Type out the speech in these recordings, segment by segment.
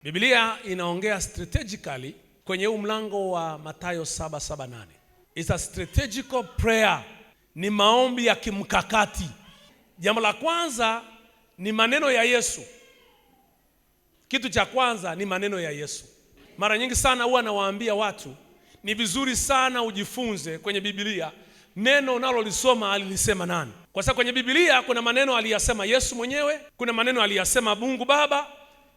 Biblia inaongea strategically kwenye huu mlango wa Mathayo 7:7-8. It's a strategical prayer. Ni maombi ya kimkakati. Jambo la kwanza ni maneno ya Yesu. Kitu cha kwanza ni maneno ya Yesu. Mara nyingi sana huwa nawaambia watu ni vizuri sana ujifunze kwenye Biblia neno unalolisoma alilisema nani. Kwa sababu kwenye Biblia kuna maneno aliyasema Yesu mwenyewe, kuna maneno aliyasema Mungu Baba,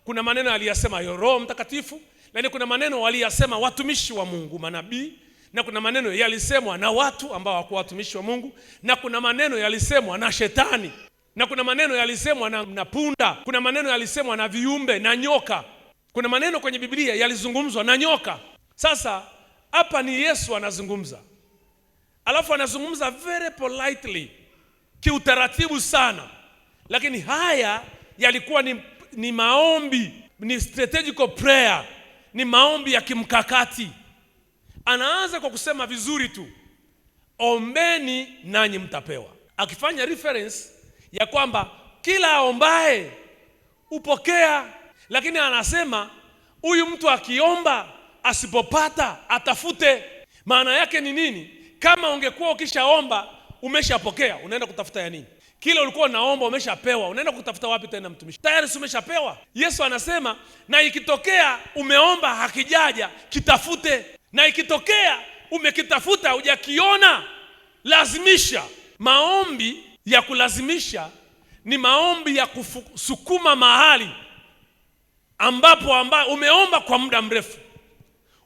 kuna maneno aliyasema Roho Mtakatifu, lakini kuna maneno aliyasema watumishi wa Mungu, manabii, na kuna maneno yalisemwa na watu ambao hawakuwa watumishi wa Mungu, na kuna maneno yalisemwa na shetani, na kuna maneno yalisemwa na punda, kuna maneno yalisemwa na viumbe na nyoka. Kuna maneno kwenye Biblia yalizungumzwa na nyoka. Sasa hapa ni Yesu anazungumza. Alafu anazungumza very politely, kiutaratibu sana. Lakini haya yalikuwa ni maombi, ni strategical prayer, ni maombi ya kimkakati. Anaanza kwa kusema vizuri tu, ombeni nanyi mtapewa, akifanya reference ya kwamba kila aombaye upokea. Lakini anasema huyu mtu akiomba asipopata atafute. Maana yake ni nini? Kama ungekuwa ukishaomba umeshapokea, unaenda kutafuta ya nini? Kile ulikuwa unaomba umeshapewa, unaenda kutafuta wapi tena mtumishi? Tayari umeshapewa. Yesu anasema na ikitokea umeomba hakijaja, kitafute. Na ikitokea umekitafuta hujakiona, lazimisha. Maombi ya kulazimisha ni maombi ya kusukuma mahali ambapo umeomba kwa muda mrefu,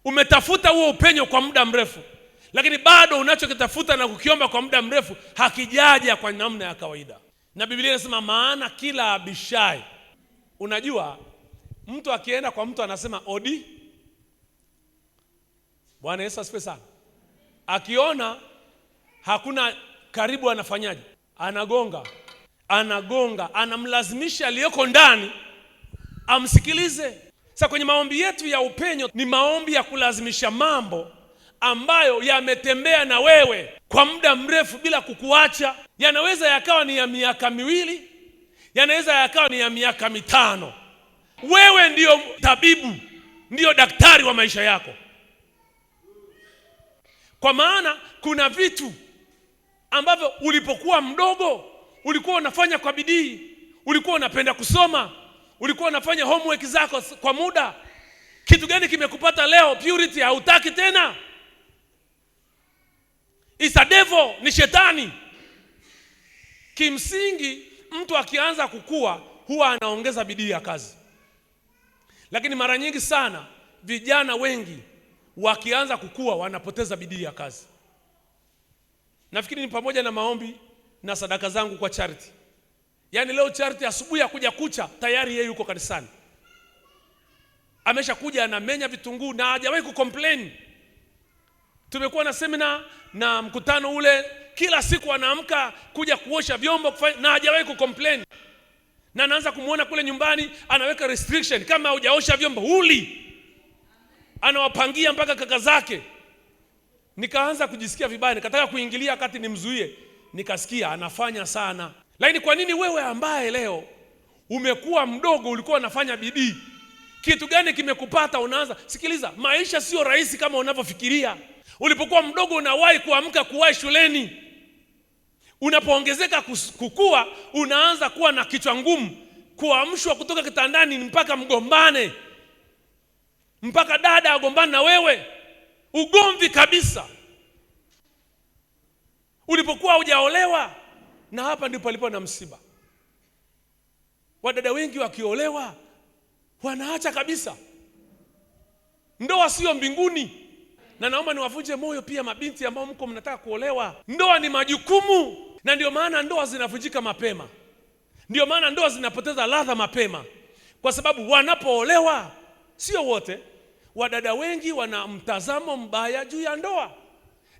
umetafuta huo upenyo kwa muda mrefu, lakini bado unachokitafuta na kukiomba kwa muda mrefu hakijaja kwa namna ya kawaida. Na Biblia inasema maana kila abishai. Unajua mtu akienda kwa mtu anasema odi. Bwana Yesu asifiwe sana. Akiona hakuna karibu anafanyaje? Anagonga, anamlazimisha aliyoko ndani amsikilize. Sasa kwenye maombi yetu ya upenyo ni maombi ya kulazimisha mambo ambayo yametembea na wewe kwa muda mrefu bila kukuacha. Yanaweza yakawa ni ya miaka miwili, yanaweza yakawa ni ya miaka mitano. Wewe ndio tabibu, ndio daktari wa maisha yako. Kwa maana kuna vitu ambavyo ulipokuwa mdogo ulikuwa unafanya kwa bidii, ulikuwa unapenda kusoma, ulikuwa unafanya homework zako kwa muda. Kitu gani kimekupata leo? Purity hautaki tena. It's a devil, ni shetani. Kimsingi mtu akianza kukua huwa anaongeza bidii ya kazi. Lakini mara nyingi sana vijana wengi wakianza kukua wanapoteza bidii ya kazi. Nafikiri ni pamoja na maombi na sadaka zangu kwa charity. Yaani leo charity asubuhi ya kuja kucha tayari yeye yuko kanisani. Ameshakuja anamenya vitunguu na hajawahi kucomplain. Tumekuwa na seminar na mkutano ule, kila siku anaamka kuja kuosha vyombo na hajawahi kucomplain. Na anaanza kumuona kule nyumbani anaweka restriction, kama hujaosha vyombo huli. Anawapangia mpaka kaka zake. Nikaanza kujisikia vibaya, nikataka kuingilia wakati nimzuie. Nikasikia anafanya sana. Lakini kwa nini wewe ambaye leo umekuwa mdogo ulikuwa unafanya bidii, kitu gani kimekupata unaanza? Sikiliza, maisha sio rahisi kama unavyofikiria. Ulipokuwa mdogo unawahi kuamka kuwahi shuleni. Unapoongezeka kukua unaanza kuwa na kichwa ngumu, kuamshwa kutoka kitandani mpaka mgombane, mpaka dada agombane na wewe, ugomvi kabisa. Ulipokuwa hujaolewa, na hapa ndipo alipo na msiba. Wadada wengi wakiolewa wanaacha kabisa. Ndoa sio mbinguni. Na naomba niwavunje moyo pia mabinti ambao mko mnataka kuolewa. Ndoa ni majukumu, na ndio maana ndoa zinavunjika mapema. Ndio maana ndoa zinapoteza ladha mapema. Kwa sababu wanapoolewa, sio wote, wadada wengi wana mtazamo mbaya juu ya ndoa.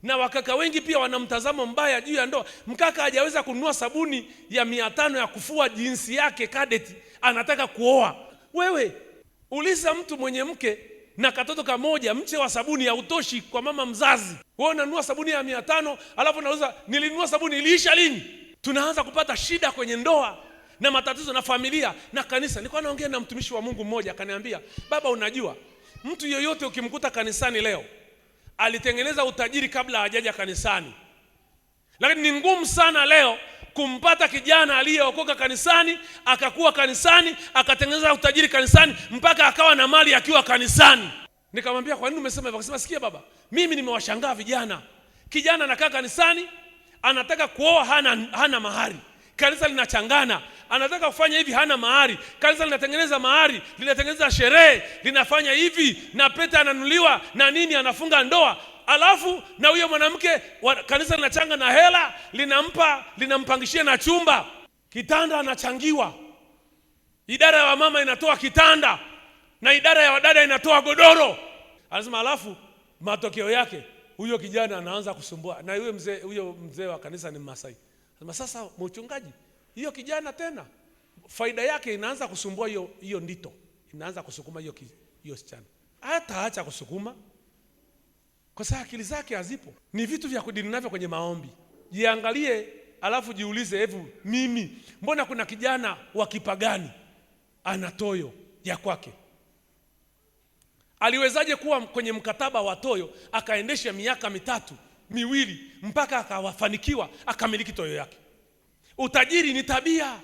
Na wakaka wengi pia wana mtazamo mbaya juu ya ndoa. Mkaka hajaweza kununua sabuni ya 500 ya kufua jinsi yake kadeti, anataka kuoa. Wewe uliza mtu mwenye mke na katoto kamoja, mche wa sabuni hautoshi kwa mama mzazi. Wewe unanunua sabuni ya 500, alafu unauza nilinunua sabuni iliisha lini? Tunaanza kupata shida kwenye ndoa na matatizo na familia na kanisa. Nilikuwa naongea na mtumishi wa Mungu mmoja, akaniambia, baba, unajua mtu yoyote ukimkuta kanisani leo alitengeneza utajiri kabla hajaja kanisani, lakini ni ngumu sana leo kumpata kijana aliyeokoka kanisani, akakuwa kanisani, akatengeneza utajiri kanisani, mpaka akawa na mali akiwa kanisani. Nikamwambia, kwa nini umesema hivyo? Akasema, sikia baba, mimi nimewashangaa vijana. Kijana anakaa kanisani, anataka kuoa, hana mahari, kanisa linachangana. Anataka kufanya hivi, hana mahari, kanisa linatengeneza mahari, linatengeneza sherehe, linafanya hivi, na pete ananuliwa na nini, anafunga ndoa. Alafu na huyo mwanamke kanisa linachanga na hela, linampangishia na chumba, kitanda anachangiwa. Idara ya mama inatoa kitanda na idara ya wadada inatoa godoro. Anasema alafu matokeo yake huyo kijana anaanza kusumbua, na huyo mzee wa kanisa ni Masai. Anasema, sasa mchungaji, hiyo kijana tena faida yake inaanza kusumbua hiyo ndito, inaanza kusukuma hiyo sichana. Hataacha kusukuma kwa sababu akili zake hazipo. Ni vitu vya kudili navyo kwenye maombi. Jiangalie, alafu jiulize, hebu mimi mbona kuna kijana wa kipagani ana toyo ya kwake? Aliwezaje kuwa kwenye mkataba wa toyo akaendesha miaka 2 mpaka akawafanikiwa akamiliki toyo yake? Utajiri ni tabia,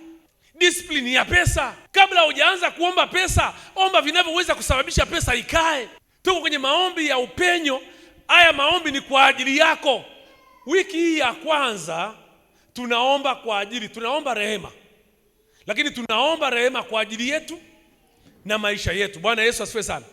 discipline ya pesa. Kabla hujaanza kuomba pesa, omba vinavyoweza kusababisha pesa ikae. Tuko kwenye maombi ya upenyo. Haya maombi ni kwa ajili yako. Wiki hii ya kwanza tunaomba tunaomba rehema. Lakini tunaomba rehema kwa ajili yetu na maisha yetu. Bwana Yesu asifiwe sana.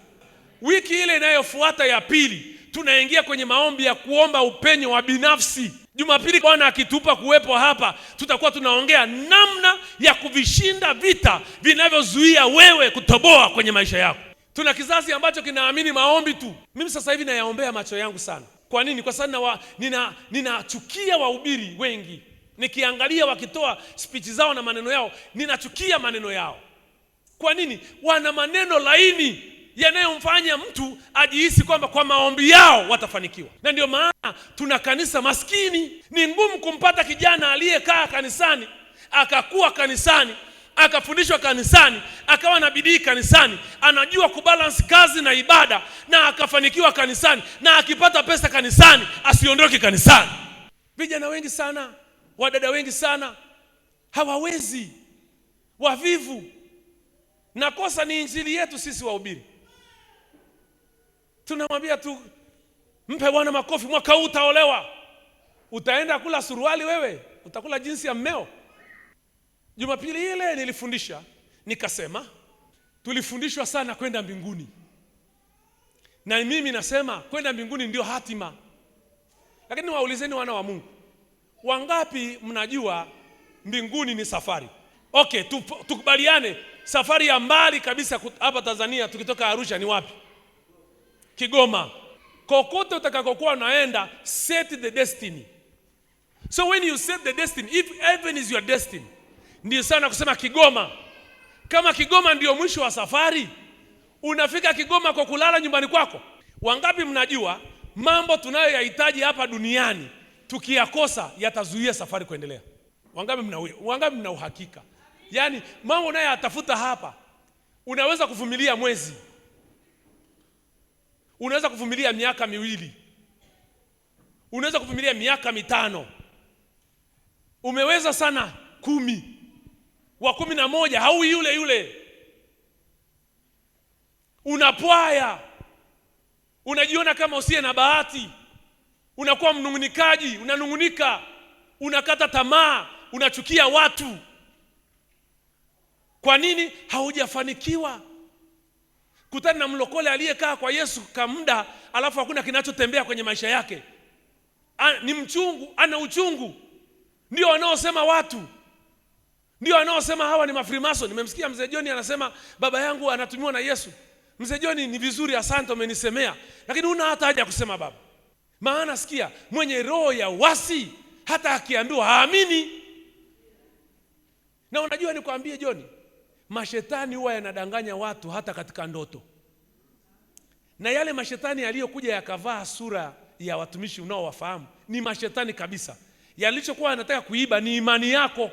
Wiki ile inayofuata ya pili tunaingia kwenye maombi ya kuomba upenyo wa binafsi. Jumapili Bwana akitupa kuwepo hapa, tutakuwa tunaongea namna ya kuvishinda vita vinavyozuia wewe kutoboa kwenye maisha yako. Tuna kizazi ambacho kinaamini maombi tu. Mimi sasa hivi nayaombea macho yangu sana. Kwa nini? Kwa sababu ninachukia wahubiri wengi. Nikiangalia wakitoa speech zao na maneno yao, ninachukia maneno yao. Kwa nini? Wana maneno laini yanayomfanya mtu ajihisi kwamba kwa maombi yao watafanikiwa. Na ndio maana tuna kanisa maskini. Ni ngumu kumpata kijana aliyekaa kanisani, akakuwa kanisani, akafundishwa kanisani, akawa na bidii kanisani, anajua kubalance kazi na ibada, na akafanikiwa kanisani, na akipata pesa kanisani asiondoke kanisani. Vijana wengi sana, wadada wengi sana hawawezi, wavivu. Na kosa ni injili yetu sisi wahubiri. Tunamwambia tu, mpe Bwana makofi, mwaka huu utaolewa. Utaenda kula suruali wewe? Utakula jinsi ya mmeo? Jumapili ile nilifundisha, nikasema tulifundishwa sana kwenda mbinguni. Na mimi nasema kwenda mbinguni ndio hatima. Lakini waulizeni wana wa Mungu, wangapi mnajua mbinguni ni safari? Okay, tukubaliane, safari ya mbali kabisa hapa Tanzania tukitoka Arusha ni wapi? Kigoma. Kokote utakakokuwa unaenda, set the destiny. So when you set the destiny, if heaven is your destiny, ndio sana kusema Kigoma. Kama Kigoma ndio mwisho wa safari, unafika Kigoma kwa kulala nyumbani kwako. Wangapi mnajua mambo tunayoyahitaji hapa duniani tukiyakosa yatazuia safari kuendelea? Wangapi mna uhakika? Yaani mambo unayoyatafuta hapa, unaweza kuvumilia mwezi, unaweza kuvumilia miaka 2, unaweza kuvumilia miaka 5, umeweza sana 10, wa 11 haui yule. Unapwaya, unajiona kama usiye na bahati, unakuwa mnungunikaji, unanungunika, unakata tamaa, unachukia watu. Kwa nini? Haujafanikiwa. Kutana na mlokole aliyekaa kwa Yesu kwa muda, alafu hakuna kinachotembea kwenye maisha yake. Ni mchungu, ana uchungu. Ndio wanaosema watu, ndio wanaosema hawa ni mafrimaso. Nimemsikia mzee John anasema baba yangu anatumiwa na Yesu. Mzee John, ni vizuri, asante umenisemea, lakini una hata haja kusema baba. Maana sikia, mwenye roho ya uasi hata akiambiwa haamini. Na unajua nikwambie John, mashetani huwa yanadanganya watu hata katika ndoto. Na yale mashetani yaliyokuja yakavaa sura ya watumishi unaowafahamu ni mashetani kabisa. Yalichokuwa yanataka kuiba ni imani yako.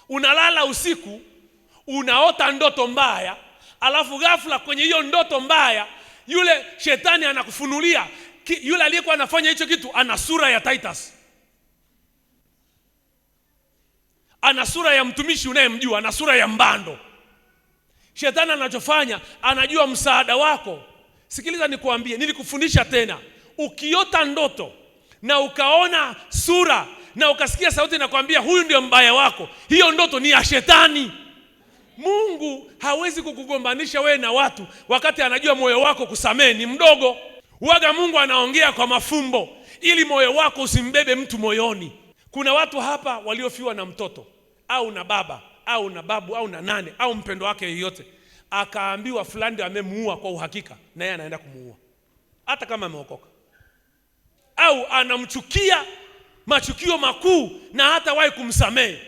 Unalala usiku, unaota ndoto mbaya, alafu ghafla kwenye hiyo ndoto mbaya yule shetani anakufunulia yule aliyekuwa anafanya hicho kitu ana sura ya Titus, ana sura ya mtumishi unayemjua, ana sura ya mbando. Shetani anachofanya, anajua msaada wako. Sikiliza nikuambie, nilikufundisha tena, ukiota ndoto na ukaona sura na ukasikia sauti inakwambia huyu ndio mbaya wako, hiyo ndoto ni ya shetani. Mungu hawezi kukugombanisha wewe na watu wakati anajua moyo wako kusamehe ni mdogo. Huaga Mungu anaongea kwa mafumbo ili moyo wako usimbebe mtu moyoni. Kuna watu hapa waliofiwa na mtoto au na baba au na babu au na nane au mpendo wake yeyote, akaambiwa fulani ndio amemuua kwa uhakika, na yeye anaenda kumuua hata kama ameokoka, au anamchukia machukio makuu na hata wahi kumsamehe.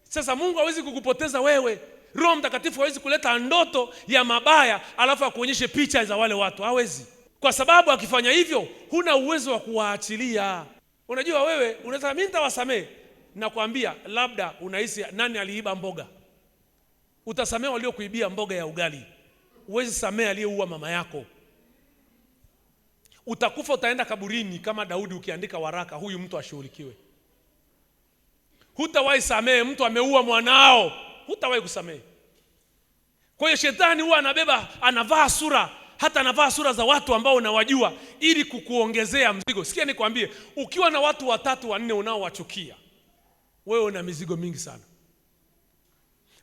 Sasa Mungu hawezi kukupoteza wewe. Roho Mtakatifu hawezi kuleta ndoto ya mabaya alafu akuonyeshe picha za wale watu, hawezi. Kwa sababu akifanya hivyo huna uwezo wa kuwaachilia. Unajua wewe unaweza mimi nitawasamehe, nakwambia labda unahisi nani aliiba mboga, utasamehe waliokuibia mboga ya ugali, uwezi samehe aliyeua mama yako. Utakufa, utaenda kaburini kama Daudi ukiandika waraka huyu mtu ashughulikiwe. Hutawahi samehe mtu ameua mwanao, hutawahi kusamehe. Kwa hiyo shetani huwa anavaa sura, hata anavaa sura za watu ambao unawajua ili kukuongezea mzigo. Sikia nikwambie, ukiwa na watu 3 4 unaowachukia, wewe una mizigo mingi sana.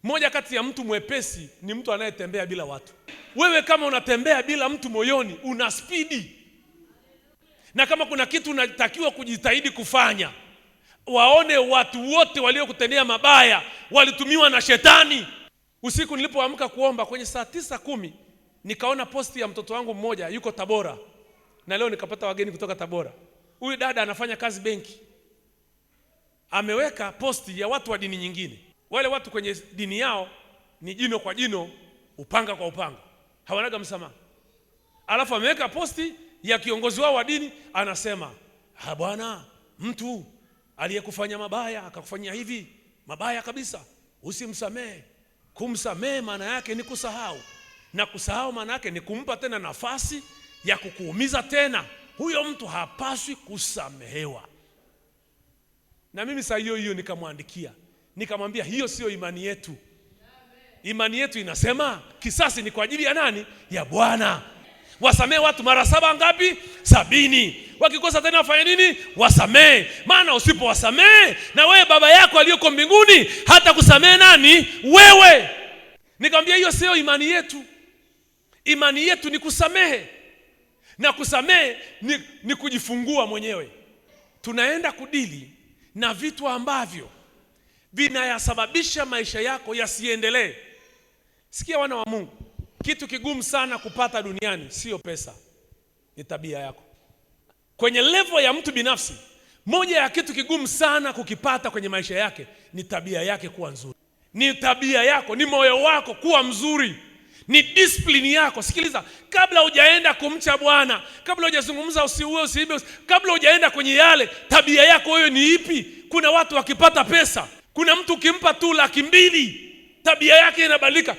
Moja kati ya mtu mwepesi ni mtu anayetembea bila watu. Wewe kama unatembea bila mtu moyoni, una spidi. Na kama kuna kitu unatakiwa kujitahidi kufanya, waone watu wote waliokutendea mabaya walitumiwa na shetani. Usiku nilipoamka kuomba kwenye saa 9:10 nikaona posti ya mtoto wangu mmoja yuko Tabora, na leo nikapata wageni kutoka Tabora. Huyu dada anafanya kazi benki, ameweka posti ya watu wa dini nyingine. Wale watu kwenye dini yao ni jino kwa jino, upanga kwa upanga, hawanaga msamaha. Alafu ameweka posti ya kiongozi wao wa dini, anasema bwana, mtu aliyekufanya mabaya akakufanyia hivi mabaya kabisa, usimsamehe. Kumsamehe maana yake ni kusahau, na kusahau maana yake ni kumpa tena nafasi ya kukuumiza tena. Huyo mtu hapaswi kusamehewa. Na mimi saa hiyo nikamwandikia, nikamwambia hiyo sio imani yetu. Imani yetu inasema kisasi ni kwa ajili ya nani? Ya Bwana. Wasamehe watu mara 7 ngapi? 70. Wakikosa tena wafanye nini? Wasamehe. Maana usipowasamehe, na wewe baba yako aliyoko mbinguni hata kusamehe nani? Wewe. Nikamwambia hiyo sio imani yetu. Imani yetu ni kusamehe. Na kusamehe ni kujifungua mwenyewe. Tunaenda kudili na vitu ambavyo vinayasababisha maisha yako yasiendelee. Sikia wana wa Mungu, kitu kigumu sana kupata duniani sio pesa, ni tabia yako. Kwenye level ya mtu binafsi, moja ya kitu kigumu sana kukipata kwenye maisha yake ni tabia yake kuwa nzuri. Ni tabia yako, ni moyo wako kuwa mzuri, ni discipline yako. Sikiliza, kabla hujaenda kumcha Bwana, kabla hujazungumza usiue, usiibe, kabla hujaenda kwenye yale, tabia yako wewe ni ipi? Kuna watu wakipata pesa, kuna mtu ukimpa tu 200,000 tabia yake inabadilika.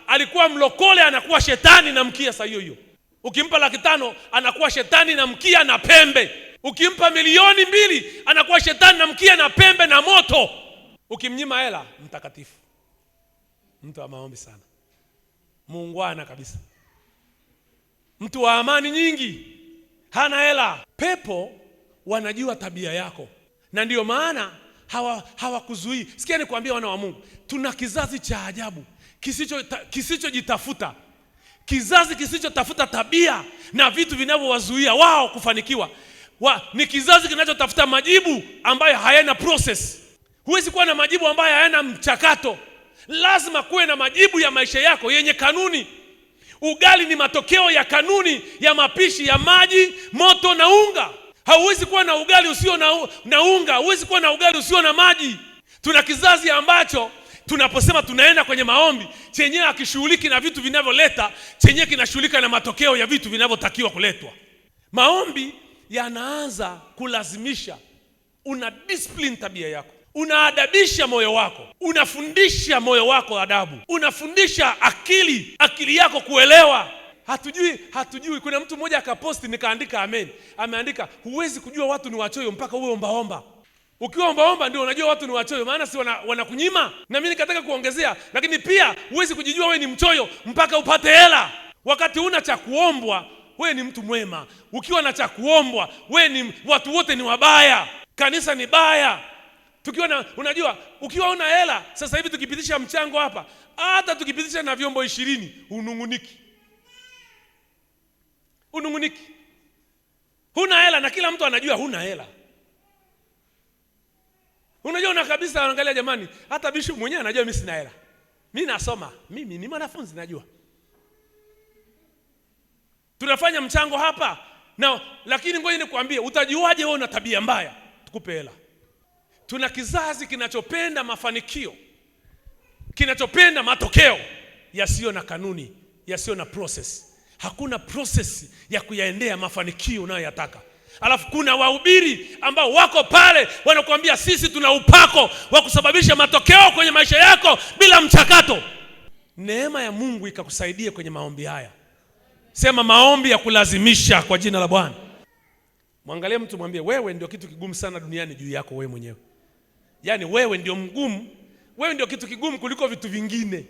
Alikuwa mlokole anakuwa shetani na mkia saa hiyo. Ukimpa 500,000 anakuwa shetani na mkia na pembe. Ukimpa 2,000,000 anakuwa shetani na mkia na pembe na moto. Ukimnyima hela, mtakatifu, mtu wa maombi sana, muungwana kabisa, mtu wa amani nyingi, hana hela. Pepo wanajua tabia yako, na ndio maana hawakuzuii. Sikia nikwambia wana wa Mungu, tuna kizazi cha ajabu kisichojitafuta, kizazi kisichotafuta tabia na vitu vinavyowazuia wao kufanikiwa. Ni kizazi kinachotafuta majibu ambayo hayana process. Huwezi kuwa na majibu ambayo hayana mchakato. Lazima kuwe na majibu ya maisha yako yenye kanuni. Ugali ni matokeo ya kanuni ya mapishi ya maji, moto na unga. Hauwezi kuwa na ugali usio na unga, huwezi kuwa na ugali usio na maji. Tuna kizazi ambacho tunaposema tunaenda kwenye maombi, chenyewe akishughuliki na vitu vinavyoleta, chenyewe kinashughulika na matokeo ya vitu vinavyotakiwa kuletwa. Maombi yanaanza kulazimisha una discipline tabia yako. Unaadabisha moyo wako, unafundisha moyo wako adabu, unafundisha akili yako kuelewa. Hatujui. Kuna mtu mmoja akaposti, nikaandika amen. Ameandika, huwezi kujua watu ni wachoyo mpaka uwe ombaomba. Ukiwa ombaomba ndio unajua watu ni wachoyo, maana si wanakunyima. Na mimi nikataka kuongezea, lakini pia huwezi kujijua wewe ni mchoyo mpaka upate hela. Wakati una cha kuombwa, wewe ni mtu mwema. Ukiwa na cha kuombwa, watu wote ni wabaya. Kanisa ni baya. Unajua, ukiwa una hela, sasa hivi tukipitisha mchango hapa, hata tukipitisha na vyombo 20, ununguniki. Huna hela na kila mtu anajua huna hela. Unajua kabisa, angalia jamani, hata bishop mwenyewe anajua mimi sina hela. Mimi nasoma, mimi ni mwanafunzi najua. Tunafanya mchango hapa lakini ngoja nikwambie, utajuaje wewe una tabia mbaya? Tukupe hela. Tuna kizazi kinachopenda mafanikio, kinachopenda matokeo yasiyo na kanuni, yasiyo na process. Hakuna process ya kuyaendea mafanikio unayoyataka. Alafu kuna wahubiri ambao wako pale wanakuambia sisi tuna upako wa kusababisha matokeo kwenye maisha yako bila mchakato. Neema ya Mungu ikakusaidia kwenye maombi haya. Sema maombi ya kulazimisha kwa jina la Bwana. Mwangalie mtu, mwambie wewe ndio kitu kigumu sana duniani juu yako wewe mwenyewe. Yaani wewe ndio mgumu, wewe ndio kitu kigumu kuliko vitu vingine.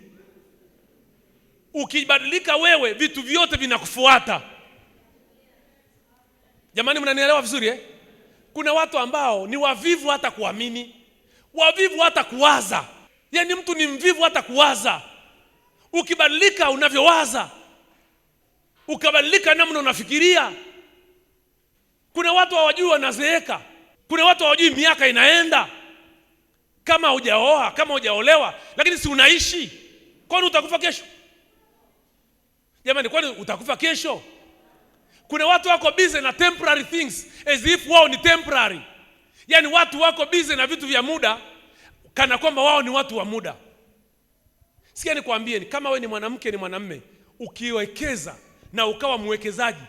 Ukibadilika wewe, vitu vyote vinakufuata. Jamani, mnanielewa vizuri? Kuna watu ambao ni wavivu hata kuamini, wavivu hata kuwaza. Yaani mtu ni mvivu hata kuwaza. Ukibadilika unavyowaza, ukabadilika namna unafikiria. Kuna watu hawajui wanazeeka. Kuna watu hawajui miaka inaenda. Kama hujaoa, kama hujaolewa, lakini si unaishi. Kwani utakufa kesho? Jamani, kwani utakufa kesho? Kuna watu wako busy na temporary things as if wao ni temporary. Yaani watu wako busy na vitu vya muda kana kwamba wao ni watu wa muda. Sikia nikwambie, kama wewe ni mwanamke ni mwanamume, ukiwekeza na ukawa mwekezaji,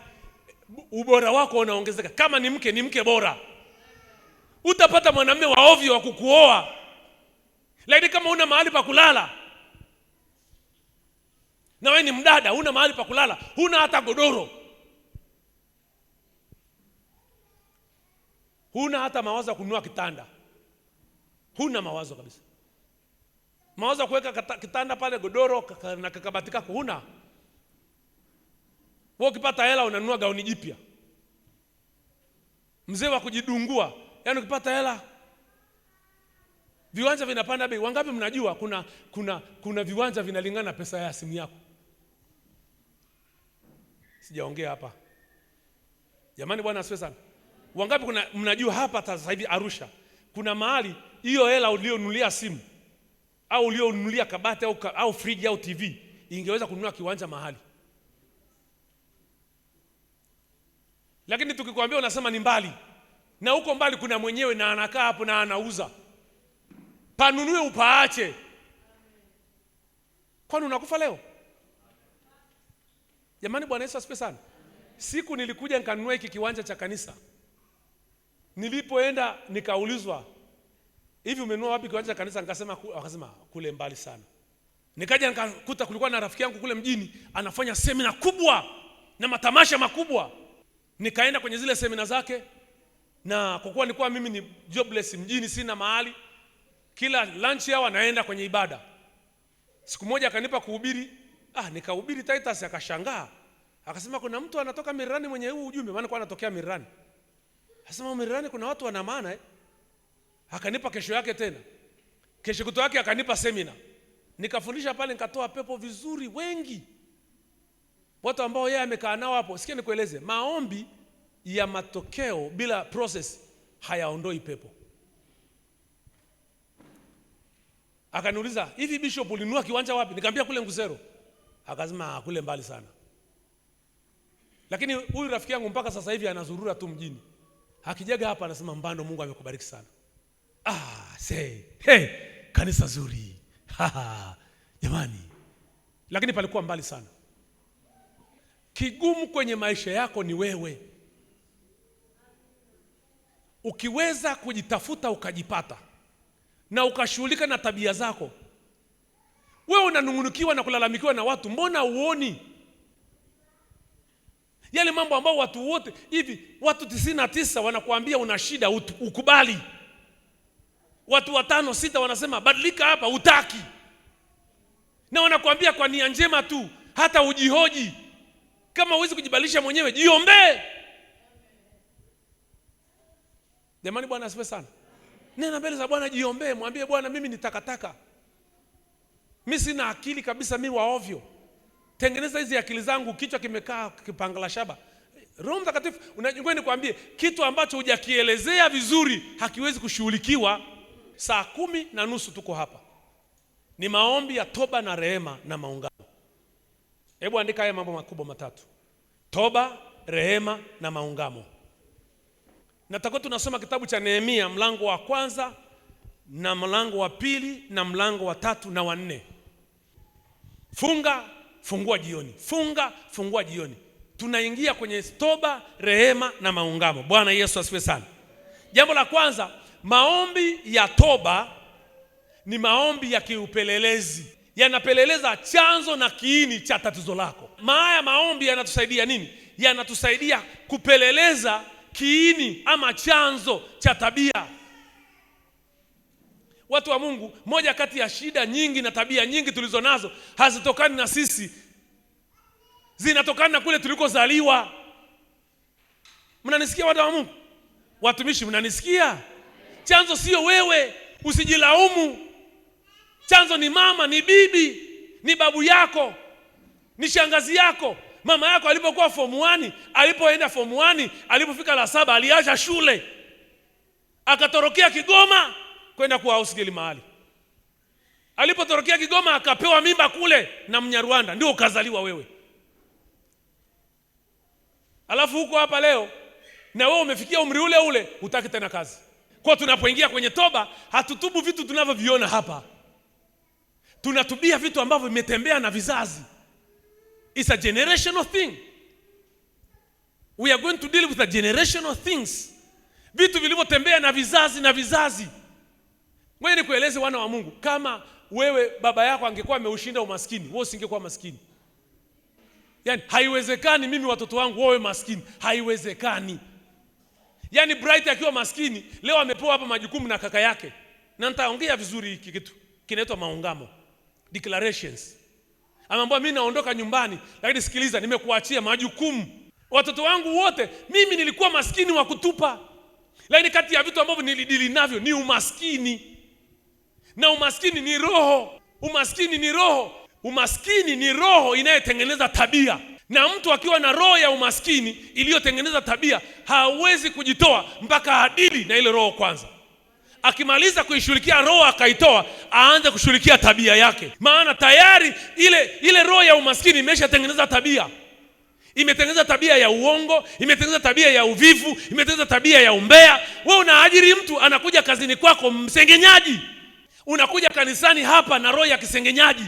ubora wako unaongezeka. Kama ni mke, ni mke bora. Utapata mwanamume wa ovyo wa kukuoa. Lakini kama una mahali pa kulala, na wewe ni mdada, huna mahali pa kulala, huna hata godoro, huna hata mawazo ya kununua kitanda, huna mawazo kabisa. Mawazo ya kuweka kitanda pale, godoro na kakabati kako huna. Wewe ukipata hela unanunua gauni jipya, mzee wa kujidungua. Yaani ukipata hela, viwanja vinapanda bei. Wangapi mnajua kuna viwanja vinalingana na pesa ya simu yako? Sijaongea hapa. Jamani, Bwana asifiwe sana. Wangapi mnajua hapa sasa hivi Arusha kuna mahali hiyo hela ulionunulia simu au ulionunulia kabati au friji au TV ingeweza kununua kiwanja mahali. Lakini tukikwambia unasema ni mbali. Na huko mbali kuna mwenyewe na anakaa hapo na anauza. Panunue upaache. Kwani unakufa leo? Jamani, Bwana Yesu asifiwe sana. Siku nilikuja nikanunua hiki kiwanja cha kanisa. Nilipoenda nikaulizwa, hivi umenunua wapi kiwanja cha kanisa? Akasema kule mbali sana. Nikaja nikakuta kulikuwa na rafiki yangu kule mjini anafanya semina kubwa na matamasha makubwa. Nikaenda kwenye zile semina zake, na kwa kuwa nilikuwa mimi ni jobless mjini, sina mahali, kila lunch hour naenda kwenye ibada. Siku moja akanipa kuhubiri, nikahubiri Titus, akashangaa. Akasema kuna mtu anatoka Mirani mwenye huu ujumbe, maana kwa anatokea Mirani. Akasema Mirani kuna watu wana maana. Akanipa kesho yake tena. Kesho kuto yake akanipa semina. Nikafundisha pale, nikatoa pepo vizuri wengi. Watu ambao yeye amekaa nao hapo. Sikia nikueleze, maombi ya matokeo bila process hayaondoi pepo. Akaniuliza, hivi bishop ulinunua kiwanja wapi? Nikamwambia kule Ngusero. Akasema kule mbali sana. Lakini huyu rafiki yangu mpaka sasa hivi anazurura tu mjini. Akijaga hapa anasema Mbando, Mungu amekubariki sana. Kanisa zuri. Jamani. Lakini palikuwa mbali sana. Kigumu kwenye maisha yako ni wewe. Ukiweza kujitafuta ukajipata, na ukashughulika na tabia zako. Wewe unanungunikiwa na kulalamikiwa na watu, mbona uoni yale mambo ambao watu wote hivi, watu 99 wanakuambia una shida, ukubali. Watu 5 6 wanasema badilika hapa, utaki. Na wanakuambia kwa nia njema tu, hata ujihoji. Kama huwezi kujibadilisha mwenyewe, jiombee. Jamani, Bwana asifiwe sana. Nena mbele za Bwana, jiombee, mwambie Bwana, mimi ni takataka. Mimi sina akili kabisa, mimi wa ovyo. Tengeneza hizi akili zangu, kichwa kimekaa kipangala shaba. Roho Mtakatifu, unajua nikwambie, kitu ambacho hujakielezea vizuri hakiwezi kushughulikiwa. Saa 10:30 tuko hapa. Ni maombi ya toba na rehema na maungamo. Hebu andika haya mambo makubwa matatu: toba, rehema na maungamo. Nataka tunasoma kitabu cha Nehemia mlango wa 1 na mlango wa 2 na mlango wa 3 na wa 4. Funga, fungua jioni. Funga, fungua jioni. Tunaingia kwenye toba, rehema na maungamo. Bwana Yesu asifiwe sana. Jambo la kwanza, maombi ya toba ni maombi ya kiupelelezi. Yanapeleleza chanzo na kiini cha tatizo lako. Haya maombi yanatusaidia nini? Yanatusaidia kupeleleza kiini ama chanzo cha tabia. Watu wa Mungu, moja kati ya shida nyingi na tabia nyingi tulizo nazo hazitokani na sisi, zinatokana na kule tulikozaliwa. Mnanisikia watu wa Mungu? Watumishi, mnanisikia? Chanzo sio wewe, usijilaumu. Chanzo ni mama, ni bibi, ni babu yako, ni shangazi yako. Mama yako alipokuwa form 1, alipoenda form 1, alipofika la 7 aliacha shule, akatorokea Kigoma kwenda kuwa house girl mahali. Alipotorokea Kigoma akapewa mimba kule na Mnyarwanda, ndio ukazaliwa wewe. Alafu huko hapa leo na wewe umefikia umri ule ule, hutaki tena kazi. Kwa tunapoingia kwenye toba, hatutubu vitu tunavyoviona hapa. Tunatubia vitu ambavyo vimetembea na vizazi. It's a generational thing. We are going to deal with a generational things. Vitu vilivyotembea na vizazi na vizazi. Ngoja nikueleze wana wa Mungu, kama wewe baba yako angekuwa ameushinda umaskini, wewe usingekuwa maskini. Yaani haiwezekani mimi watoto wangu wawe maskini, haiwezekani. Yaani Bright akiwa maskini, leo amepewa hapa majukumu na kaka yake. Na nitaongea vizuri hiki kitu. Kinaitwa maungamo. Declarations. Amambo mimi naondoka nyumbani, lakini sikiliza, nimekuachia majukumu. Watoto wangu wote, mimi nilikuwa maskini wa kutupa. Lakini kati ya vitu ambavyo nilidili navyo ni umaskini. Na umaskini ni roho. Umaskini ni roho. Umaskini ni roho inayotengeneza tabia. Na mtu akiwa na roho ya umaskini iliyotengeneza tabia, hawezi kujitoa mpaka adili na ile roho kwanza. Akimaliza kuishughulikia roho akaitoa, aanze kushughulikia tabia yake. Maana tayari ile roho ya umaskini imeshatengeneza tabia. Imetengeneza tabia ya uongo, imetengeneza tabia ya uvivu, imetengeneza tabia ya umbea. Wewe unaajiri mtu anakuja kazini kwako msengenyaji. Unakuja kanisani hapa na roho ya kisengenyaji.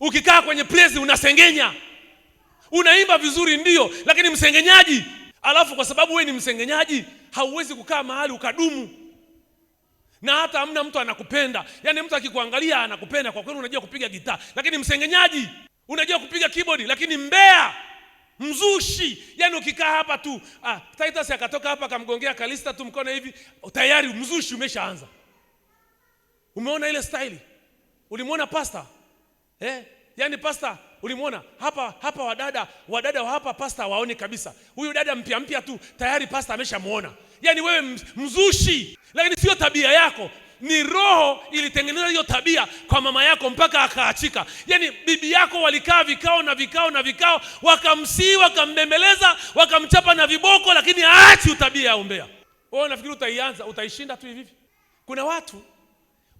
Ukikaa kwenye praise unasengenya. Unaimba vizuri ndio, lakini msengenyaji. Alafu kwa sababu wewe ni msengenyaji, hauwezi kukaa mahali ukadumu. Na hata hamna mtu anakupenda. Yaani mtu akikuangalia anakupenda kwa kweli, unajua kupiga gitaa, lakini msengenyaji. Unajua kupiga keyboard, lakini mbea, mzushi. Yaani ukikaa hapa tu, Titus akatoka hapa akamgongea Kalista tu mkono hivi, tayari mzushi umeshaanza. Umeona ile style? Ulimuona pastor? Yaani pastor ulimuona hapa wadada wa hapa pastor waone kabisa. Huyu dada mpya tu tayari pastor ameshamuona. Yaani wewe mzushi, lakini sio tabia yako. Ni roho ilitengeneza hiyo tabia kwa mama yako mpaka akaachika. Yaani bibi yako walikaa vikao, wakamsii, wakambembeleza, wakamchapa na viboko, lakini aachi tabia ya umbea. Wewe unafikiri utaishinda tu hivi? Kuna watu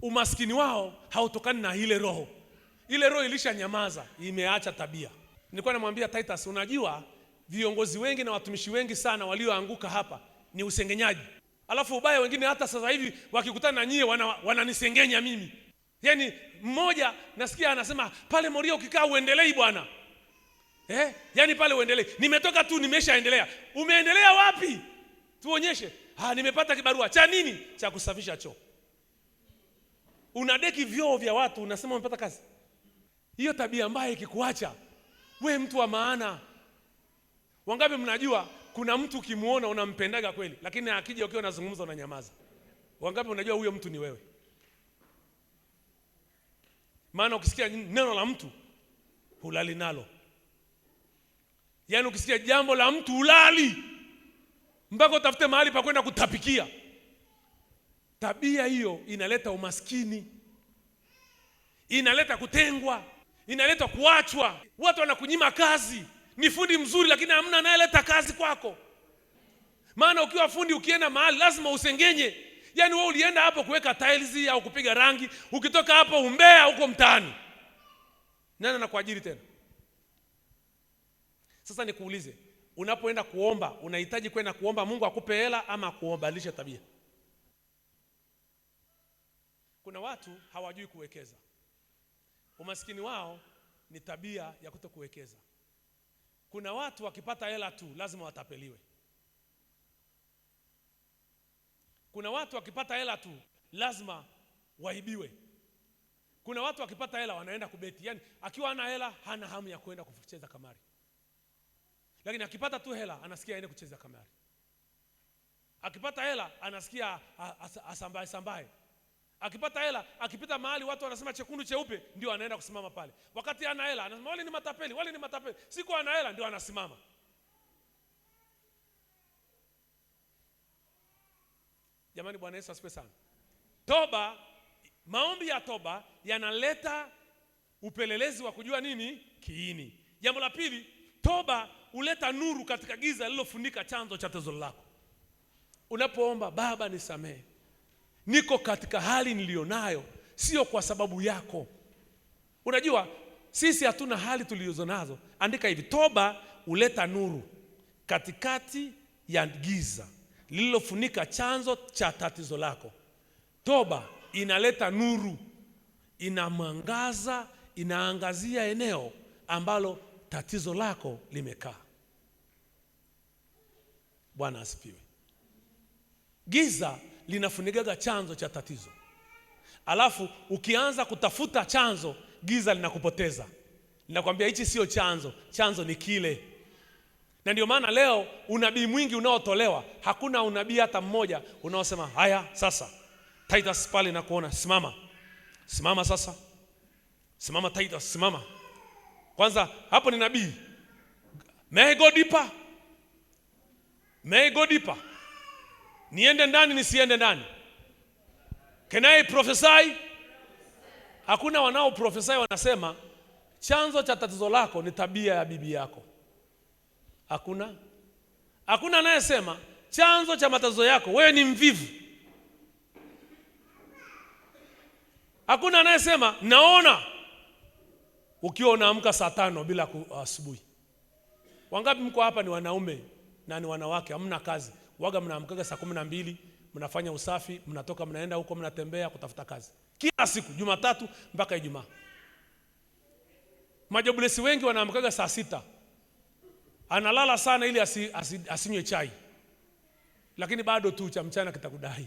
umaskini wao hautokani na ile roho. Ile roho ilishanyamaza, imeacha tabia. Nilikuwa namwambia Titus, unajua viongozi wengi na watumishi wengi sana walioanguka hapa ni usengenyaji. Alafu ubaya wengine hata sasa hivi wakikutana na nyie wananisengenya mimi. Yaani mmoja nasikia anasema pale Moria ukikaa uendelei bwana. Yaani pale uendelei. Nimetoka tu nimeshaendelea. Umeendelea wapi? Tuonyeshe. Nimepata kibarua. Cha nini? Cha kusafisha choo. unadeki vyoo vya watu, unasema umepata kazi. Hiyo tabia mbaya ikikuacha, we mtu wa maana. Wangapi mnajua kuna mtu ukimuona unampendaga kweli, lakini akija ukiwa unazungumza unanyamaza? Wangapi unajua huyo mtu ni wewe? Maana ukisikia neno la mtu hulali nalo. Yaani ukisikia jambo la mtu hulali mpaka utafute mahali pa kwenda kutapikia. Tabia hiyo inaleta umaskini, inaleta kutengwa, inaleta kuachwa. Watu wanakunyima kazi. Ni fundi mzuri lakini hamna anayeleta kazi kwako. Maana ukiwa fundi ukienda mahali lazima usengenye. Yaani wewe ulienda hapo kuweka tiles au kupiga rangi, ukitoka hapo umbea huko mtaani. Nani anakuajiri tena? Sasa nikuulize, unapoenda kuomba, unahitaji kwenda kuomba Mungu akupe hela ama kuobadilisha tabia? Kuna watu hawajui kuwekeza. Umaskini wao ni tabia ya kutokuwekeza. Kuna watu wakipata hela tu lazima watapeliwe. Kuna watu wakipata hela tu lazima waibiwe. Kuna watu wakipata hela wanaenda kubeti. Yaani akiwa hana hela hana hamu ya kwenda kucheza kamari. Lakini akipata tu hela anasikia aende kucheza kamari. Akipata hela anasikia asambae. Akipata hela, akipita mahali watu wanasema chekundu cheupe, ndio anaenda kusimama pale. Wakati hana hela anasema wale ni matapeli, wale ni matapeli. Siku ana hela ndio anasimama. Jamani, Bwana Yesu asifiwe sana. Toba, maombi ya toba yanaleta upelelezi wa kujua nini kiini. Jambo la pili, toba huleta nuru katika giza lililofunika chanzo cha tatizo lako. Unapoomba, Baba nisamehe, niko katika hali nilionayo sio kwa sababu yako. Unajua sisi hatuna hali tulizonazo. Andika hivi: toba huleta nuru katikati ya giza lililofunika chanzo cha tatizo lako. Toba inaleta nuru, inamwangaza, inaangazia eneo ambalo tatizo lako limekaa. Bwana asifiwe. Giza linafunikaga chanzo cha tatizo. Alafu ukianza kutafuta chanzo, giza linakupoteza. Linakwambia hichi sio chanzo, chanzo ni kile. Na ndio maana leo unabii mwingi unaotolewa, hakuna unabii hata mmoja unaosema haya sasa Titus pale na kuona simama. Simama sasa. Simama Titus, simama. Kwanza hapo ni nabii. May I go deeper? May I go deeper? Niende ndani nisiende ndani? Can I prophesy? Hakuna wanao prophesy wanasema chanzo cha tatizo lako ni tabia ya bibi yako. Hakuna. Hakuna anayesema chanzo cha matatizo yako wewe ni mvivu. Hakuna anayesema naona ukiwa unaamka saa 5 bila asubuhi. Wangapi mko hapa ni wanaume na ni wanawake hamna kazi? Waga mnaamkaga saa 12, mnafanya usafi, mnatoka mnaenda huko mnatembea kutafuta kazi. Kila siku Jumatatu mpaka Ijumaa. Majobulesi wengi wanaamkaga saa 6. Analala sana ili asinywe chai. Lakini bado tu cha mchana kitakudai.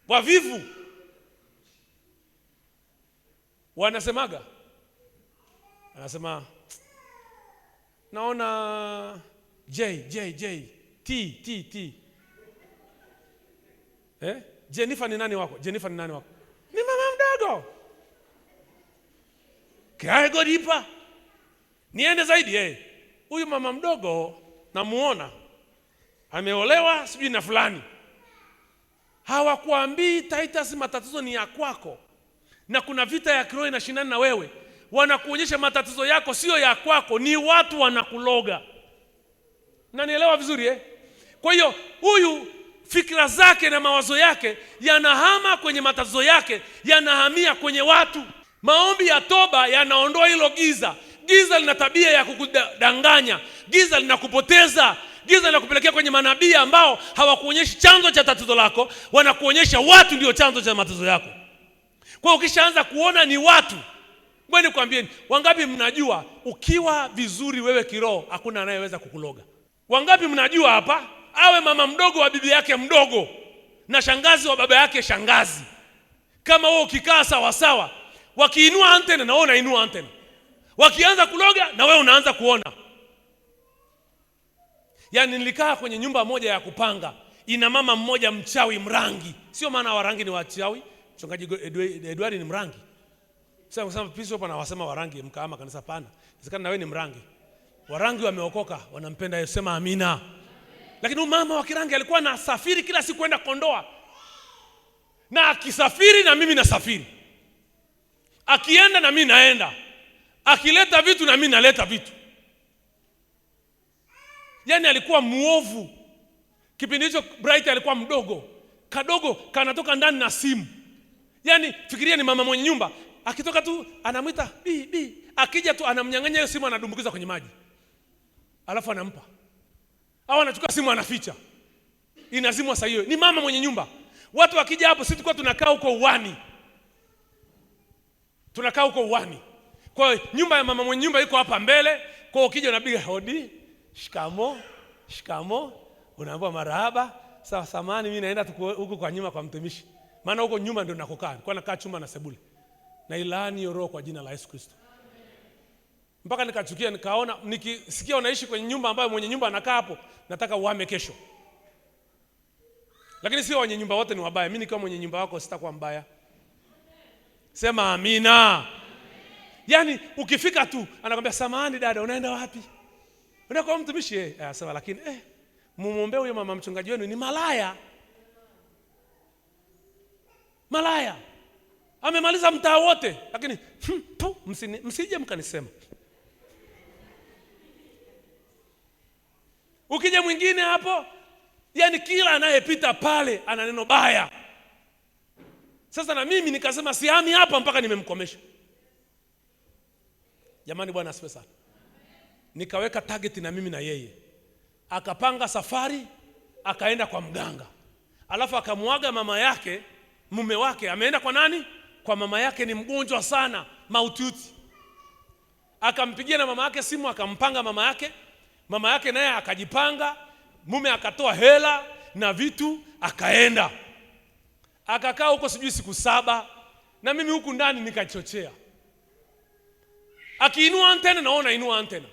Wavivu. Wanasemaga. Anasema naona T. Jennifer ni nani wako? Jennifer ni nani wako? Ni mama mdogo. Kai go deeper. Niende zaidi Huyu mama mdogo namuona ameolewa sijui na fulani. Hawakuambii Titus matatizo ni ya kwako. Na kuna vita ya kiroho inashindana na wewe. Wanakuonyesha matatizo yako sio ya kwako, ni watu wanakuloga. Unanielewa vizuri Kwa hiyo huyu fikra zake na mawazo yake yanahama kwenye matatizo yake, yanahamia kwenye watu. Maombi ya toba yanaondoa hilo giza. Giza lina tabia ya kukudanganya. Giza linakupoteza. Giza linakupelekea kwenye manabii ambao hawakuonyeshi chanzo cha tatizo lako, wanakuonyesha watu ndio chanzo cha matatizo yako. Kwa hiyo ukishaanza kuona ni watu, ngoja nikwambieni, wangapi mnajua ukiwa vizuri wewe kiroho hakuna anayeweza kukuloga? Wangapi mnajua hapa awe mama mdogo wa bibi yake mdogo, na shangazi wa baba yake shangazi. Kama wewe ukikaa sawa sawa, wakiinua antena na wewe unainua antena. Wakianza kuloga na wewe unaanza kuona. Yaani nilikaa kwenye nyumba moja ya kupanga, ina mama mmoja mchawi Mrangi. Sio maana Warangi ni wachawi, mchungaji Edward ni Mrangi. Sasa piso hapa na wasema Warangi mkaama kanisa pana. Inawezekana na wewe ni Mrangi. Warangi wameokoka, wanampenda Yesu, sema amina. Lakini mama wa Kirangi alikuwa anasafiri kila siku kwenda Kondoa. Na akisafiri na mimi nasafiri. Akienda na mimi naenda. Akileta vitu na mimi naleta vitu. Yaani alikuwa muovu. Kipindi hicho Bright alikuwa mdogo. Kadogo kanatoka ndani na simu. Yaani fikiria ni mama mwenye nyumba, akitoka tu anamwita bi. Akija tu anamnyang'anya hiyo simu, anadumbukiza kwenye maji. Alafu anampa. Au anachukua simu anaficha. Inazimwa saa hiyo. Ni mama mwenye nyumba. Watu wakija hapo, sisi tulikuwa tunakaa huko uwani. Tunakaa huko uwani. Kwa hiyo nyumba ya mama mwenye nyumba iko hapa mbele. Kwa hiyo ukija unapiga hodi, shikamo, unaambiwa marahaba. Sawa, samani mimi naenda huko kwa nyuma kwa mtumishi. Maana huko nyuma ndio nakokaa. Kwa nakaa chumba na sebule. Na ilaani roho kwa jina la Yesu Kristo. Mpaka nikachukia, nikaona nikisikia unaishi kwenye nyumba ambayo mwenye nyumba anakaa hapo, nataka uhame kesho. Lakini sio wenye nyumba wote ni wabaya. Mimi nikiwa mwenye nyumba wako sitakuwa mbaya. Sema amina. Yaani ukifika tu anakuambia samahani dada, unaenda wapi? Unaenda kwa mtumishi sema lakini mumuombee huyo mama mchungaji wenu ni malaya. Malaya. Amemaliza mtaa wote, lakini msije mkanisema. Ukija mwingine hapo, yani kila anayepita pale ana neno baya. Sasa na mimi nikasema sihami hapa mpaka nimemkomesha. Jamani, Bwana asifiwe sana. Nikaweka target na mimi na yeye. Akapanga safari, akaenda kwa mganga. Alafu akamwaga mama yake, mume wake ameenda kwa nani? Kwa mama yake, ni mgonjwa sana, mautiuti. Akampigia na mama yake simu, akampanga mama yake. Mama yake naye akajipanga, mume akatoa hela na vitu, akaenda. Akakaa huko sijui siku 7, na mimi huku ndani nikachochea. Akiinua antena naona inua antena.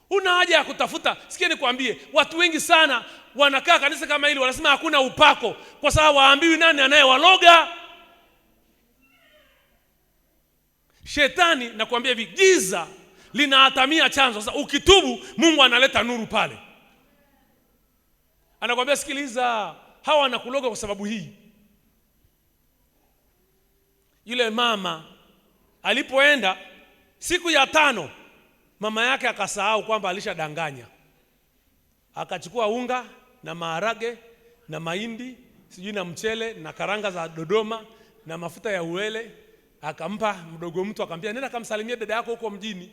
Una haja ya kutafuta. Sikia nikwambie, watu wengi sana wanakaa kanisa kama hili wanasema hakuna upako, kwa sababu waambiwi nani anayewaloga. Shetani nakwambia hivi, giza linaatamia chanzo. Sasa ukitubu, Mungu analeta nuru pale. Anakuambia sikiliza, hawa wanakuloga kwa sababu hii. Yule mama alipoenda siku ya 5, mama yake akasahau kwamba alishadanganya. Akachukua unga na maharage na mahindi, sijui na mchele na karanga za Dodoma na mafuta ya uwele, akampa mdogo mtu, akamwambia nenda kamsalimie dada yako huko mjini.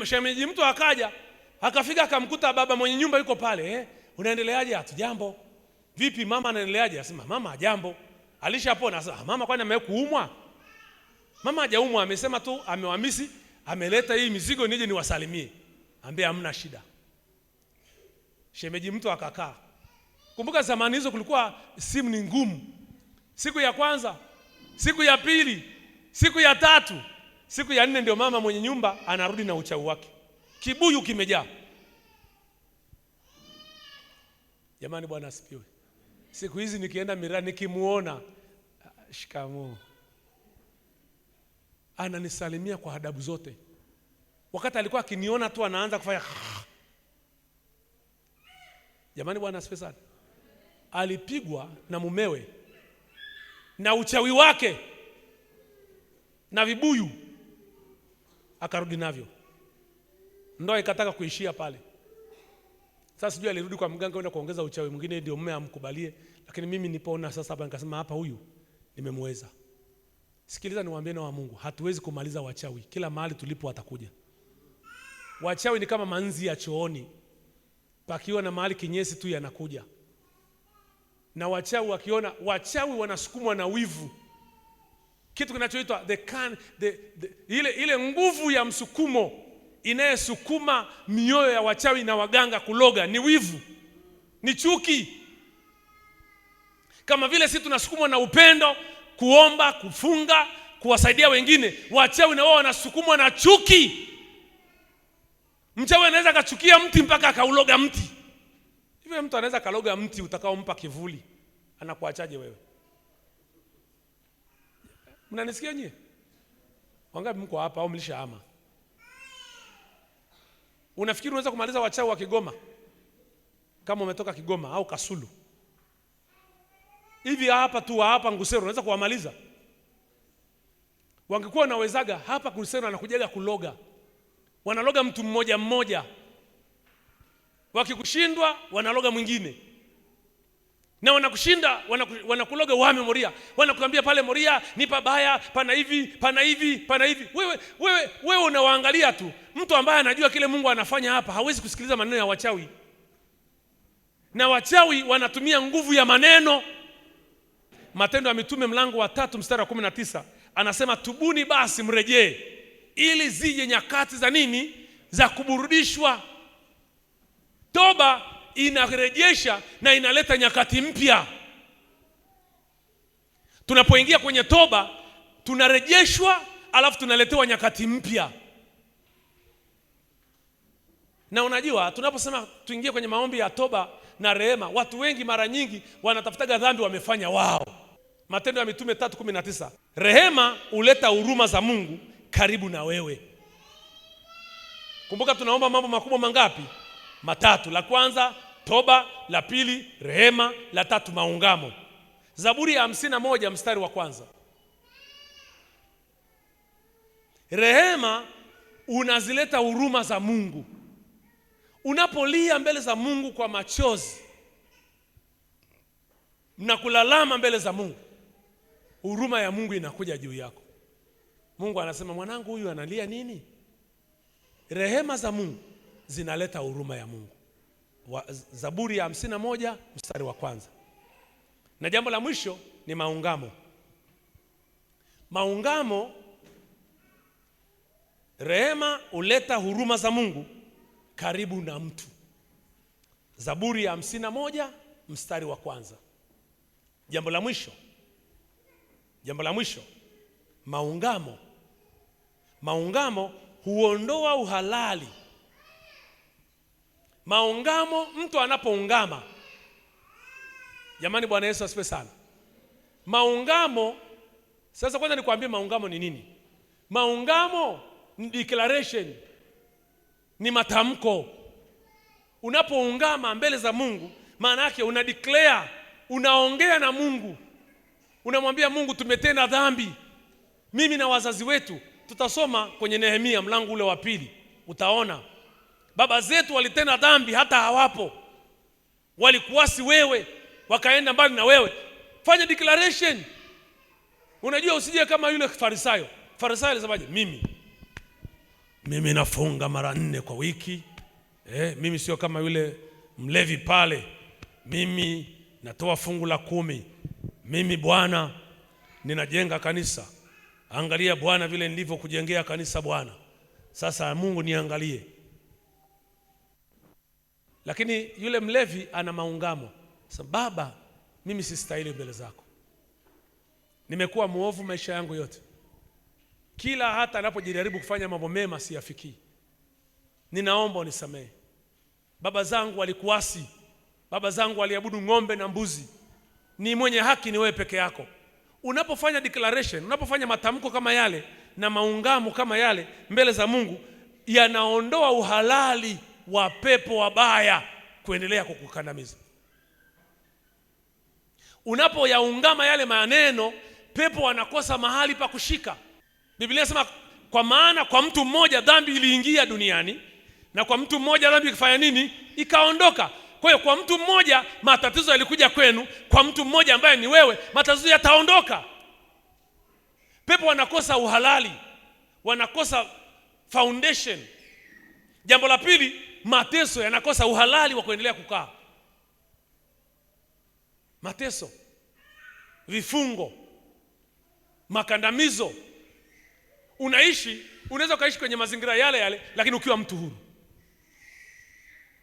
Shemeji mtu akaja, akafika akamkuta baba mwenye nyumba yuko pale. Unaendeleaje? Hatujambo. Vipi mama anaendeleaje? Anasema mama hajambo. Alishapona. Anasema mama kwani amekuumwa? Mama hajaumwa, amesema tu amewamisi, ameleta hii mizigo nije niwasalimie. Ambia hamna shida. Shemeji mtu akakaa. Kumbuka zamani hizo kulikuwa simu ni ngumu. Siku ya kwanza, siku ya pili, siku ya 3, siku ya 4 ndio mama mwenye nyumba anarudi na uchawi wake. Kibuyu kimejaa. Jamani, Bwana asifiwe. Siku hizi nikienda Mirani nikimuona, shikamoo, ananisalimia kwa adabu zote. Wakati alikuwa akiniona tu anaanza kufanya. Jamani, Bwana asifiwe sana. Alipigwa na mumewe na uchawi wake na vibuyu, akarudi navyo. Ndoa ikataka kuishia pale. Sasa sijui alirudi kwa mganga kwenda kuongeza uchawi mwingine ndio mume amkubalie, lakini mimi nipoona sasa hapa nikasema hapa huyu nimemweza. Sikiliza niwaambie na wa Mungu, hatuwezi kumaliza wachawi. Kila mahali tulipo watakuja. Wachawi ni kama manzi ya chooni. Pakiwa na mahali kinyesi tu yanakuja. Na wachawi wakiona, wachawi wanasukumwa na wivu. Kitu kinachoitwa ile nguvu ya msukumo inayesukuma mioyo ya wachawi na waganga kuloga ni wivu. Ni chuki. Kama vile sisi tunasukumwa na upendo, kuomba, kufunga, kuwasaidia wengine, wachawi na wao wanasukumwa na chuki. Mchawi anaweza kachukia mti mpaka akauloga mti. Hivyo mtu anaweza kaloga mti utakaompa kivuli, anakuachaje wewe? Mnanisikia nyie? Wangapi mko hapa au mlishahama? Unafikiri unaweza kumaliza wachawi wa Kigoma kama umetoka Kigoma au Kasulu? Hivi hapa tu hapa Ngusero unaweza kuwamaliza? Wangekuwa nawezaga hapa Ngusero anakujaga kuloga. Wanaloga mtu mmoja mmoja. Wakikushindwa wanaloga mwingine. Na wanakushinda wanakuloga wame Moria. Wanakuambia pale Moria ni pabaya, pana hivi, pana hivi, pana hivi. Wewe unawaangalia tu. Mtu ambaye anajua kile Mungu anafanya hapa hawezi kusikiliza maneno ya wachawi. Na wachawi wanatumia nguvu ya maneno. Matendo ya Mitume mlango wa 3 mstari wa 19 anasema tubuni basi mrejee ili zije nyakati za nini? Za kuburudishwa. Toba inarejesha na inaleta nyakati mpya. Tunapoingia kwenye toba tunarejeshwa, alafu tunaletewa nyakati mpya. Na unajua tunaposema tuingie kwenye maombi ya toba na rehema, watu wengi mara nyingi wanatafutaga dhambi wamefanya wao. Matendo ya Mitume 3:19, rehema huleta huruma za Mungu karibu na wewe. Kumbuka tunaomba mambo makubwa mangapi? Matatu. La kwanza toba, la pili rehema, la tatu maungamo. Zaburi ya 51 mstari wa kwanza. Rehema unazileta huruma za Mungu. Unapolia mbele za Mungu kwa machozi na kulalama mbele za Mungu, huruma ya Mungu inakuja juu yako. Mungu anasema mwanangu huyu analia nini? Rehema za Mungu zinaleta huruma ya Mungu. Zaburi ya 51 mstari wa kwanza. Na jambo la mwisho ni maungamo. Maungamo, rehema huleta huruma za Mungu karibu na mtu. Zaburi ya 51 mstari wa kwanza. Jambo la mwisho, maungamo. Maungamo huondoa uhalali. Maungamo, mtu anapoungama. Jamani, Bwana Yesu asifiwe sana. Maungamo, sasa kwanza nikwambie maungamo ni nini? Maungamo ni declaration, ni matamko. Unapoungama mbele za Mungu, maana yake una declare, unaongea na Mungu. Unamwambia Mungu tumetenda dhambi, mimi na wazazi wetu. Tutasoma kwenye Nehemia mlango ule wa 2. Utaona baba zetu walitenda dhambi hata hawapo. Walikuasi wewe, wakaenda mbali na wewe. Fanya declaration. Unajua usije kama yule Farisayo. Farisayo alisemaje? Mimi nafunga mara 4 kwa wiki. Mimi sio kama yule mlevi pale. Mimi natoa fungu la 10. Mimi Bwana ninajenga kanisa. Angalia Bwana vile nilivyokujengea kanisa Bwana. Sasa Mungu niangalie. Lakini yule mlevi ana maungamo. Sasa Baba, mimi sistahili mbele zako. Nimekuwa muovu maisha yangu yote. Kila hata anapojaribu kufanya mambo mema siyafikii. Ninaomba unisamehe. Baba zangu walikuasi. Baba zangu waliabudu ng'ombe na mbuzi. Ni mwenye haki ni wewe peke yako. Unapofanya declaration, unapofanya matamko kama yale na maungamo kama yale mbele za Mungu, yanaondoa uhalali wa pepo wabaya kuendelea kukukandamiza. Unapoyaungama yale maneno, pepo wanakosa mahali pa kushika. Biblia inasema kwa maana kwa mtu mmoja dhambi iliingia duniani, na kwa mtu mmoja dhambi ikafanya nini? Ikaondoka. Kwa hiyo kwa mtu mmoja matatizo yalikuja kwenu, kwa mtu mmoja ambaye ni wewe matatizo yataondoka. Pepo wanakosa uhalali, wanakosa foundation. Jambo la pili, mateso yanakosa uhalali wa kuendelea kukaa. Mateso, vifungo, makandamizo. Unaweza ukaishi kwenye mazingira yale yale lakini ukiwa mtu huru.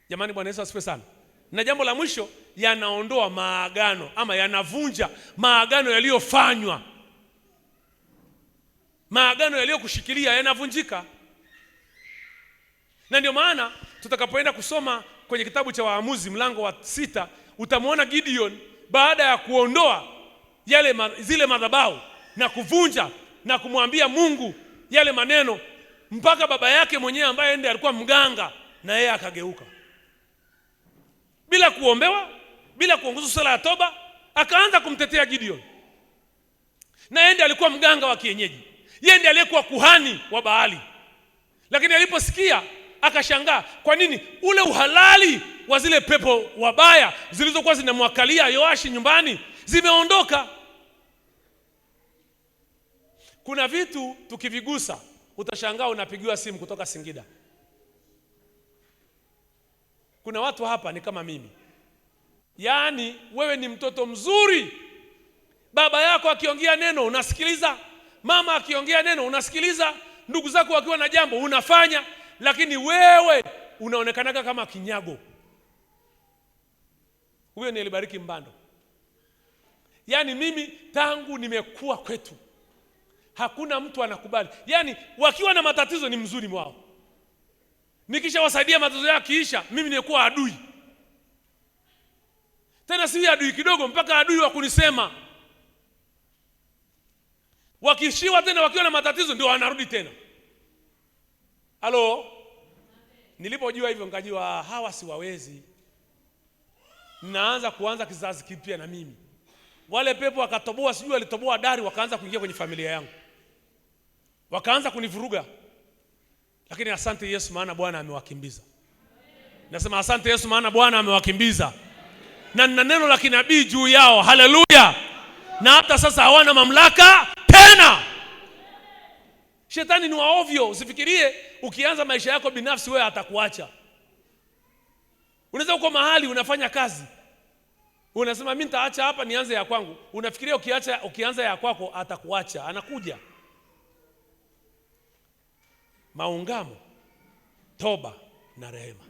Jamani, Bwana Yesu asifiwe sana. Na jambo la mwisho, yanaondoa maagano ama yanavunja maagano yaliyofanywa. Maagano yaliyokushikilia yanavunjika. Na ndio maana tutakapoenda kusoma kwenye kitabu cha Waamuzi mlango wa 6, utamwona Gideon baada ya kuondoa zile madhabahu na kuvunja na kumwambia Mungu yale maneno, mpaka baba yake mwenyewe ambaye ndiye alikuwa mganga na yeye akageuka. Bila kuombewa, bila kuongozwa sala ya toba, akaanza kumtetea Gideon. Na yeye ndiye alikuwa mganga wa kienyeji. Yeye ndiye aliyekuwa kuhani wa Baali. Lakini aliposikia akashangaa, kwa nini ule uhalali wa zile pepo wabaya zilizokuwa zinamwakalia Yoashi nyumbani zimeondoka. Kuna vitu tukivigusa utashangaa unapigiwa simu kutoka Singida. Kuna watu hapa ni kama mimi. Yaani wewe ni mtoto mzuri. Baba yako akiongea neno unasikiliza, mama akiongea neno unasikiliza, ndugu zako wakiwa na jambo unafanya, lakini wewe unaonekanaga kama kinyago. Huyo ni Elibariki Mbando. Yaani mimi tangu nimekuwa kwetu hakuna mtu anakubali. Yaani wakiwa na matatizo ni mzuri mwao. Nikishawasaidia matatizo yao kiisha, mimi nimekuwa adui. Tena si adui kidogo, mpaka adui wa kunisema. Wakishiwa tena wakiwa na matatizo ndio wanarudi tena. Halo? Nilipojua hivyo nikajua hawa siwawezi. Kuanza kizazi kipya na mimi. Wale pepo wakatoboa, sijui walitoboa dari, wakaanza kuingia kwenye familia yangu. Wakaanza kunivuruga. Lakini asante Yesu maana Bwana amewakimbiza. Nasema asante Yesu maana Bwana amewakimbiza. Na nina neno la kinabii juu yao. Haleluya. Na hata sasa hawana mamlaka tena. Shetani ni waovyo. Usifikirie ukianza maisha yako binafsi wewe atakuacha. Unaweza uko mahali unafanya kazi, unasema mimi nitaacha hapa nianze ya kwangu. Unafikiria ukianza ya kwako atakuacha, anakuja. Maungamo, toba na rehema.